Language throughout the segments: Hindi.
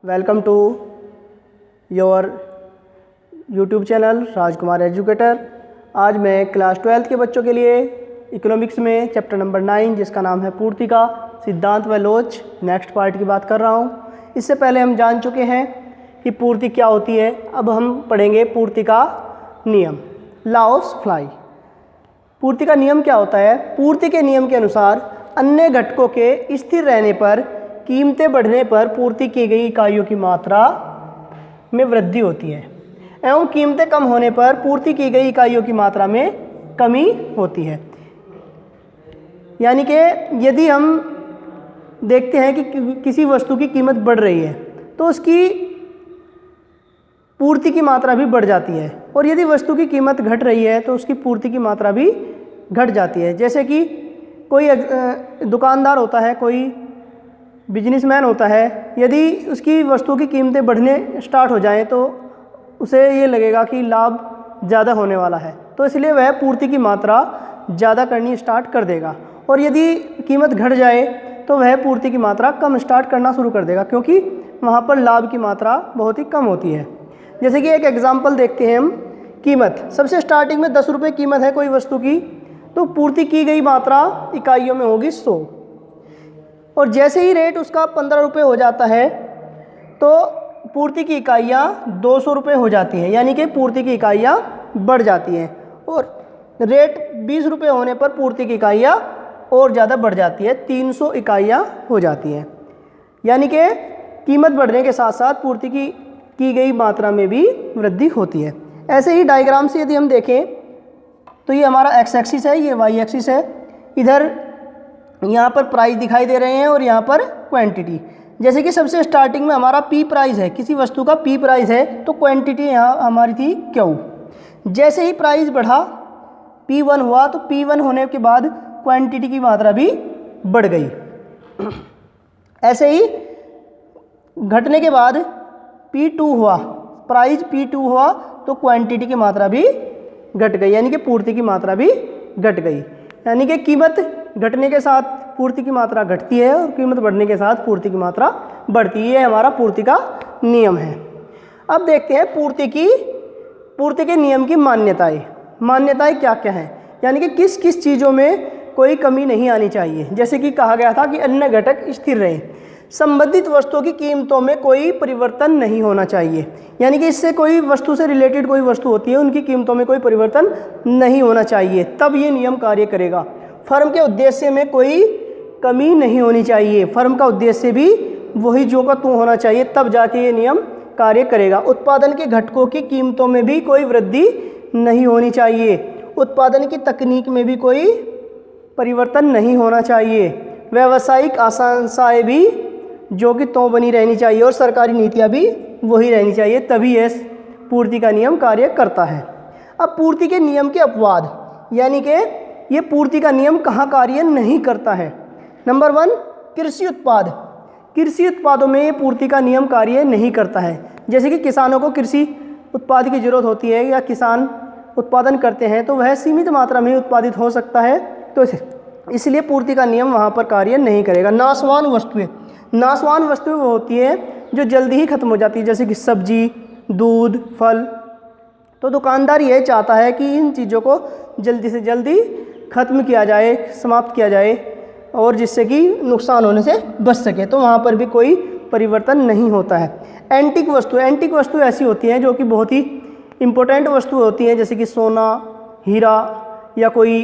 Welcome to your YouTube channel Rajkumar educator. आज मैं क्लास 12th के बच्चों के लिए इकोनॉमिक्स में चैप्टर नंबर 9 जिसका नाम है पूर्तिका, सिद्धांत व लोच, नेक्स्ट पार्ट की बात कर रहा हूँ। इससे पहले हम जान चुके हैं कि पूर्ति क्या होती है। अब हम पढ़ेंगे पूर्ति का नियम, लॉ ऑफ सप्लाई। पूर्ति का नियम क्या होता है? पूर्ति के नियम के अनुसार अन्य घटकों के स्थिर रहने पर, कीमतें बढ़ने पर पूर्ति की गई इकाइयों की मात्रा में वृद्धि होती है एवं कीमतें कम होने पर पूर्ति की गई इकाइयों की मात्रा में कमी होती है। यानी कि यदि हम देखते हैं कि किसी वस्तु की कीमत बढ़ रही है तो उसकी पूर्ति की मात्रा भी बढ़ जाती है, और यदि वस्तु की कीमत घट रही है तो उसकी पूर्ति की मात्रा भी घट जाती है। जैसे कि कोई दुकानदार होता है, कोई बिजनेसमैन होता है, यदि उसकी वस्तु की कीमतें बढ़ने स्टार्ट हो जाएं तो उसे ये लगेगा कि लाभ ज़्यादा होने वाला है, तो इसलिए वह पूर्ति की मात्रा ज़्यादा करनी स्टार्ट कर देगा। और यदि कीमत घट जाए तो वह पूर्ति की मात्रा कम स्टार्ट करना शुरू कर देगा, क्योंकि वहाँ पर लाभ की मात्रा बहुत ही कम होती है। जैसे कि एक एग्जाम्पल देखते हैं हम। कीमत सबसे स्टार्टिंग में 10 रुपये कीमत है कोई वस्तु की, तो पूर्ति की गई मात्रा इकाइयों में होगी 100, और जैसे ही रेट उसका 15 रुपये हो जाता है तो पूर्ति की इकाइयाँ 200 रुपये हो जाती हैं, यानी कि पूर्ति की इकाइयाँ बढ़ जाती हैं। और रेट 20 रुपये होने पर पूर्ति की इकाइयाँ और ज़्यादा बढ़ जाती है, 300 इकाइयाँ हो जाती हैं। यानी कि कीमत बढ़ने के साथ साथ पूर्ति की गई मात्रा में भी वृद्धि होती है। ऐसे ही डायग्राम से यदि हम देखें तो ये हमारा एक्स एक्सिस है, ये वाई एक्सिस है। इधर यहाँ पर प्राइस दिखाई दे रहे हैं और यहाँ पर क्वांटिटी। जैसे कि सबसे स्टार्टिंग में हमारा पी प्राइस है, किसी वस्तु का पी प्राइस है, तो क्वांटिटी यहाँ हमारी थी क्यू। जैसे ही प्राइस बढ़ा, P1 हुआ, तो P1 होने के बाद क्वांटिटी की मात्रा भी बढ़ गई। ऐसे ही घटने के बाद P2 हुआ, प्राइस P2 हुआ तो क्वांटिटी की मात्रा भी घट गई, यानी कि पूर्ति की मात्रा भी घट गई। यानी कि कीमत घटने के साथ पूर्ति की मात्रा घटती है और कीमत बढ़ने के साथ पूर्ति की मात्रा बढ़ती है। ये हमारा पूर्ति का नियम है। अब देखते हैं पूर्ति के नियम की मान्यताएं। मान्यताएं क्या क्या हैं, यानी कि किस किस चीज़ों में कोई कमी नहीं आनी चाहिए। जैसे कि कहा गया था कि अन्य घटक स्थिर रहें, संबंधित वस्तुओं की कीमतों में कोई परिवर्तन नहीं होना चाहिए। यानी कि इससे कोई वस्तु से रिलेटेड कोई वस्तु होती है, उनकी कीमतों में कोई परिवर्तन नहीं होना चाहिए, तब ये नियम कार्य करेगा। फर्म के उद्देश्य में कोई कमी नहीं होनी चाहिए, फर्म का उद्देश्य भी वही जो का त्यों होना चाहिए, तब जाके ये नियम कार्य करेगा। उत्पादन के घटकों की कीमतों में भी कोई वृद्धि नहीं होनी चाहिए, उत्पादन की तकनीक में भी कोई परिवर्तन नहीं होना चाहिए, व्यावसायिक आशंसाएं भी जो कि त्यों बनी रहनी चाहिए, और सरकारी नीतियाँ भी वही रहनी चाहिए, तभी यह पूर्ति का नियम कार्य करता है। अब पूर्ति के नियम के अपवाद, यानी कि ये पूर्ति का नियम कहाँ कार्य नहीं करता है। नंबर 1, कृषि उत्पाद। कृषि उत्पादों में ये पूर्ति का नियम कार्य नहीं करता है। जैसे कि किसानों को कृषि उत्पाद की जरूरत होती है या किसान उत्पादन करते हैं, तो वह सीमित मात्रा में उत्पादित हो सकता है, तो इसलिए पूर्ति का नियम वहाँ पर कार्य नहीं करेगा। नाशवान वस्तुएँ, नाशवान वस्तुएँ वो होती हैं जो जल्दी ही खत्म हो जाती है, जैसे कि सब्जी, दूध, फल। तो दुकानदार यह चाहता है कि इन चीज़ों को जल्दी से जल्दी ख़त्म किया जाए, समाप्त किया जाए, और जिससे कि नुकसान होने से बच सके, तो वहाँ पर भी कोई परिवर्तन नहीं होता है। एंटीक वस्तु, एंटीक वस्तु ऐसी होती हैं जो कि बहुत ही इम्पोर्टेंट वस्तु होती हैं, जैसे कि सोना, हीरा या कोई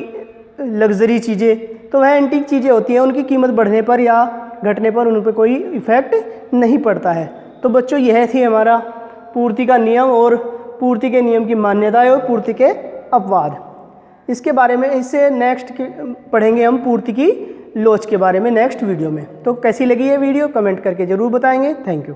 लग्जरी चीज़ें। तो वह एंटीक चीज़ें होती हैं, उनकी कीमत बढ़ने पर या घटने पर उन पर कोई इफ़ेक्ट नहीं पड़ता है। तो बच्चों, यह थी हमारा पूर्ति का नियम और पूर्ति के नियम की मान्यताएं और पूर्ति के अपवाद। इसके बारे में इससे नेक्स्ट पढ़ेंगे हम पूर्ति की लोच के बारे में नेक्स्ट वीडियो में। तो कैसी लगी ये वीडियो कमेंट करके ज़रूर बताएंगे। Thank you.